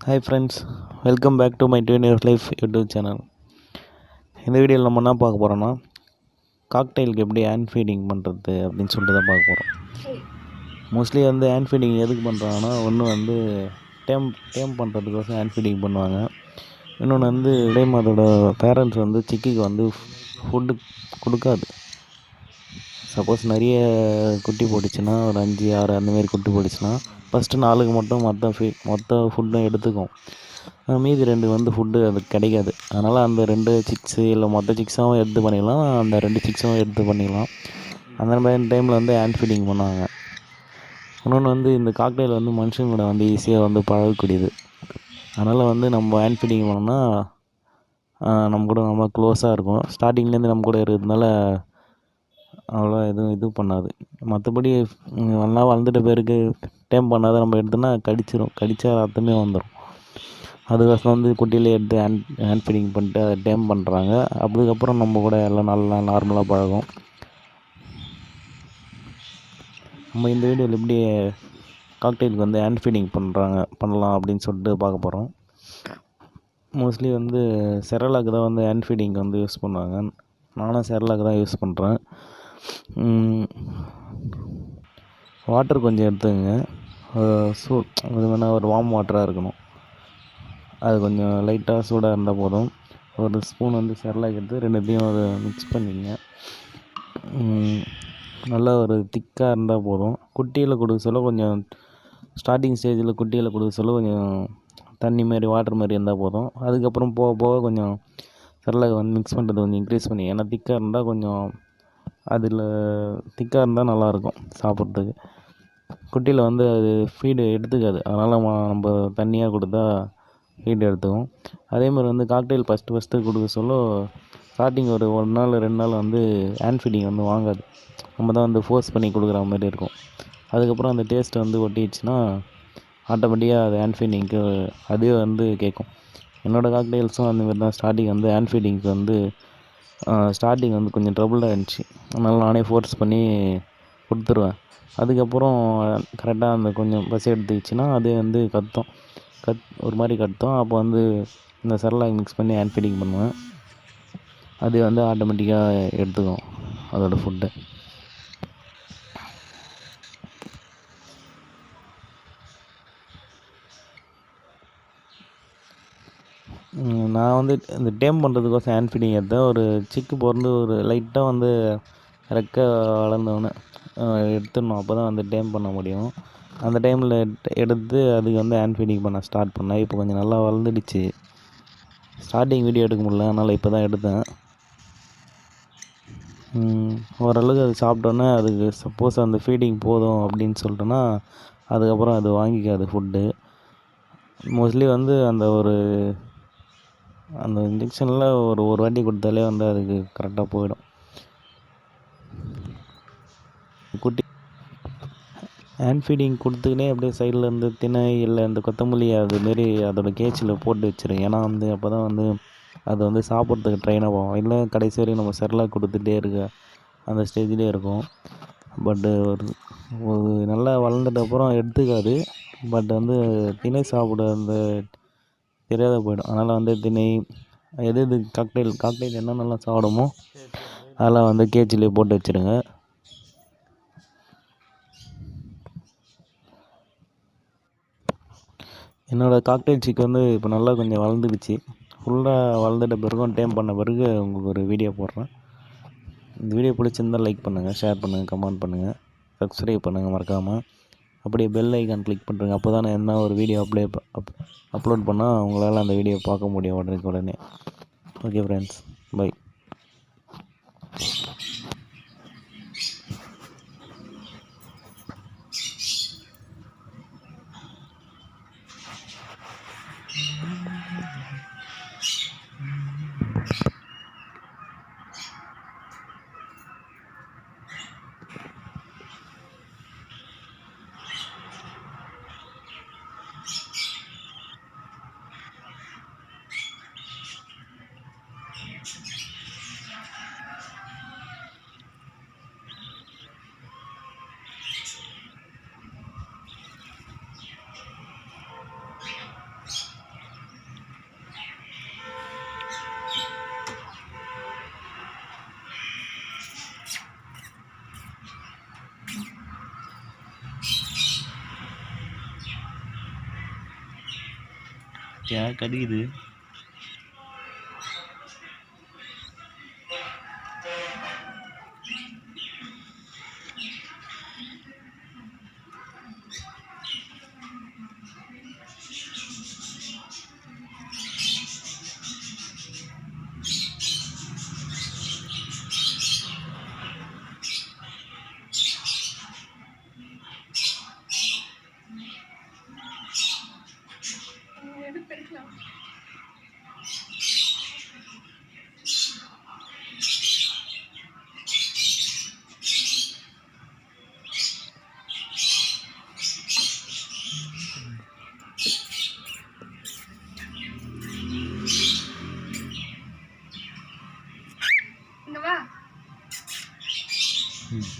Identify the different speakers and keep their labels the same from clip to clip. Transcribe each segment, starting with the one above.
Speaker 1: Hi friends, welcome back to my 20 years life YouTube channel. இந்த வீடியோவில் நம்ம என்ன பார்க்க போகிறோன்னா, காக்டெயிலுக்கு எப்படி ஹேண்ட் ஃபீடிங் பண்ணுறது அப்படின்னு சொல்லிட்டு தான் பார்க்க போகிறோம். மோஸ்ட்லி ஹேண்ட் ஃபீடிங் எதுக்கு பண்ணுறாங்கன்னா, ஒன்று டேம் பண்ணுறதுக்கோசம் ஹேண்ட் ஃபீடிங் பண்ணுவாங்க. இன்னொன்று அதோட பேரண்ட்ஸ் சிக்கிக்கு ஃபுட்டு கொடுக்காது. சப்போஸ் நிறைய குட்டி போட்டுச்சுன்னா, ஒரு 5 6 அந்தமாரி குட்டி போட்டுச்சுன்னா, ஃபஸ்ட்டு 4க்கு மட்டும் மொத்த ஃபுட்டும் எடுத்துக்கும். மீதி 2 ஃபுட்டு அதுக்கு கிடைக்காது. அதனால் அந்த 2 சிக்ஸு இல்லை மொத்த சிக்ஸாகவும் எடுத்து பண்ணிடலாம், அந்த 2 சிக்ஸும் எடுத்து பண்ணிடலாம். அந்த மாதிரி டைமில் ஹேண்ட் ஃபீடிங் பண்ணுவாங்க. இன்னொன்று இந்த காக்டெயில் மனுஷங்களோட ஈஸியாக பழகக்கூடியது. அதனால் நம்ம ஹேண்ட் ஃபீடிங் பண்ணோம்னா நம்ம கூட ரொம்ப க்ளோஸாக இருக்கும். ஸ்டார்டிங்லேருந்து நம்ம கூட இருக்கிறதுனால அவ்வளோ எதுவும் இது பண்ணாது. மற்றபடி நல்லா வளர்ந்துட்ட பேருக்கு டேம் பண்ணாத நம்ம எடுத்தோன்னா கடித்தா ரத்தமே வந்துடும். அதுக்கோசரம் குட்டியிலே எடுத்து ஹேண்ட் ஃபீடிங் பண்ணிட்டு அதை டேம் பண்ணுறாங்க. அதுக்கப்புறம் நம்ம கூட எல்லாம் நல்லா நார்மலாக பழகும். நம்ம இந்த வீடியோவில் எப்படி காக்டெயிலுக்கு ஹேண்ட் ஃபீடிங் பண்ணலாம் அப்படின்னு சொல்லிட்டு பார்க்க போகிறோம். மோஸ்ட்லி செரலாக்கு தான் ஹேண்ட் ஃபீடிங் யூஸ் பண்ணுவாங்க. நானும் செரலாக்கு தான் யூஸ் பண்ணுறேன். வாட்டர் கொஞ்சம் எடுத்துக்கங்க. அது வேணால் ஒரு வார்ம் வாட்டராக இருக்கணும். அது கொஞ்சம் லைட்டாக சூடாக இருந்தால் போதும். ஒரு ஸ்பூன் செரலாக் எடுத்து 2த்தையும் அதை மிக்ஸ் பண்ணிங்க. நல்லா ஒரு திக்காக இருந்தால் போதும். குட்டியில் கொடுக்க சொல்ல கொஞ்சம் ஸ்டார்டிங் ஸ்டேஜில் குட்டியில் கொடுக்க சொல்ல கொஞ்சம் தண்ணி மாதிரி வாட்டர் மாதிரி இருந்தால் போதும். அதுக்கப்புறம் போக போக கொஞ்சம் செரலாக் மிக்ஸ் பண்ணுறது கொஞ்சம் இன்க்ரீஸ் பண்ணி, ஏன்னா திக்காக இருந்தால் கொஞ்சம் அதில் திக்காக இருந்தால் நல்லாயிருக்கும் சாப்பிட்றதுக்கு. குட்டியில் அது ஃபீடு எடுத்துக்காது. அதனால் நம்ம தண்ணியாக கொடுத்தா ஃபீடு எடுத்துக்கும். அதேமாதிரி காக்டெயில் ஃபஸ்ட்டு கொடுக்க சொல்ல ஸ்டார்டிங் ஒரு 1 நாள் 2 நாள் ஹேண்ட் ஃபீடிங் வாங்காது. நம்ம தான் ஃபோர்ஸ் பண்ணி கொடுக்குற மாதிரி இருக்கும். அதுக்கப்புறம் அந்த டேஸ்ட்டை ஒட்டிடுச்சுன்னா ஆட்டோமேட்டிக்காக அது ஹேண்ட் ஃபீடிங்க்கு அதுவே கேட்கும். என்னோடய காக்டெயில்ஸும் அந்தமாரி தான். ஸ்டார்டிங் ஹேண்ட் ஃபீடிங்க்கு ஸ்டார்டிங் கொஞ்சம் ட்ரபுளாக இருந்துச்சு. அதனால் நானே ஃபோர்ஸ் பண்ணி கொடுத்துருவேன். அதுக்கப்புறம் கரெக்டாக கொஞ்சம் பசி எடுத்துக்கிச்சுன்னா அது கத்தும். ஒரு மாதிரி கத்தும். அப்போ இந்த செரலாக் மிக்ஸ் பண்ணி ஹேண்ட் ஃபீடிங் பண்ணுவேன். அது ஆட்டோமேட்டிக்காக எடுத்துக்கும் அதோடய ஃபுட்டை. நான் இந்த டேம் பண்ணுறதுக்கோசம் ஹேண்ட் ஃபீடிங் எடுத்தேன். ஒரு சிக்கு பிறந்து ஒரு லைட்டாக ரெக்கை வளர்ந்தோடனே எடுத்துடணும். அப்போ தான் டேம் பண்ண முடியும். அந்த டைமில் எடுத்து அதுக்கு ஹேண்ட் ஃபீடிங் பண்ண ஸ்டார்ட் பண்ணேன். இப்போ கொஞ்சம் நல்லா வளர்ந்துடுச்சு. ஸ்டார்டிங் வீடியோ எடுக்க முடியல, அதனால் இப்போ தான் எடுத்தேன். ஓரளவுக்கு அது சாப்பிட்டோன்னே அதுக்கு சப்போஸ் ஃபீடிங் போதும் அப்படின்னு சொல்லிட்டோன்னா அதுக்கப்புறம் அது வாங்கிக்காது ஃபுட்டு. மோஸ்ட்லி அந்த இன்ஜெக்ஷனில் ஒரு வாட்டி கொடுத்தாலே அதுக்கு கரெக்டாக போயிடும். குட்டி ஹேண்ட் ஃபீடிங் கொடுத்துக்கினே அப்படியே சைடில் திணை இல்லை கொத்தமல்லி அதுமாரி அதோட கேஜில் போட்டு வச்சிருங்க. ஏன்னா அப்போ தான் அது சாப்பிட்றதுக்கு ட்ரெயின் ஆகும். இல்லை கடைசி வரைக்கும் நம்ம செரலாக் கொடுத்துட்டே இருக்க அந்த ஸ்டேஜ்லேயே இருக்கும். பட்டு ஒரு நல்லா வளர்ந்துட்ட அப்புறம் எடுத்துக்காது. பட் திணை சாப்பிட தெரியாத போயிடும். அதனால் திணை எது காக்டெயில் என்னென்னலாம் சாப்பிடுமோ அதெல்லாம் கேஜிலே போட்டு வச்சுருங்க. என்னோடய காக்டெயில் சிக்கு இப்போ நல்லா கொஞ்சம் வளர்ந்துடுச்சு. ஃபுல்லாக வளர்ந்துட்ட பிறகும் டேம் பண்ண பிறகு உங்களுக்கு ஒரு வீடியோ போடுறேன். இந்த வீடியோ பிடிச்சிருந்தால் லைக் பண்ணுங்கள், ஷேர் பண்ணுங்கள், கமெண்ட் பண்ணுங்கள், சப்ஸ்கிரைப் பண்ணுங்கள் மறக்காமல். அப்படியே பெல் ஐக்கான் கிளிக் பண்ணுறேங்க. அப்போ தான் என்ன ஒரு வீடியோ அப்லோட் பண்ணால் உங்களால் அந்த வீடியோ பார்க்க முடியும் உடனே. Okay friends, bye. ஏன் கடிக்குது?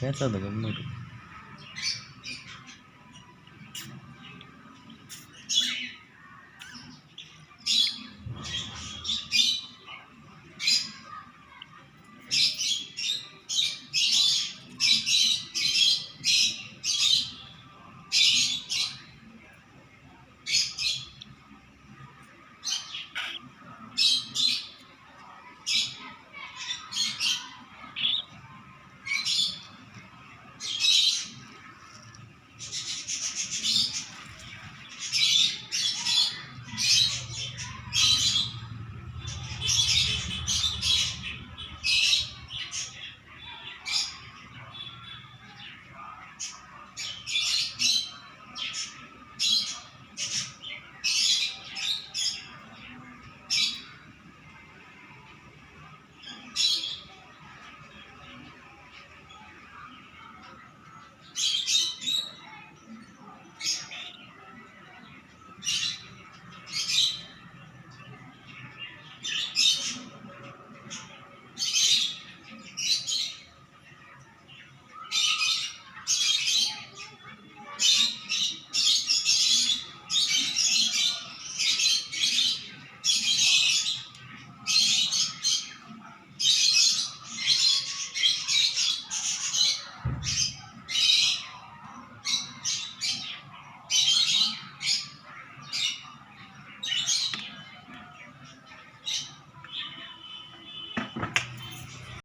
Speaker 1: பேசாத கம்முனு.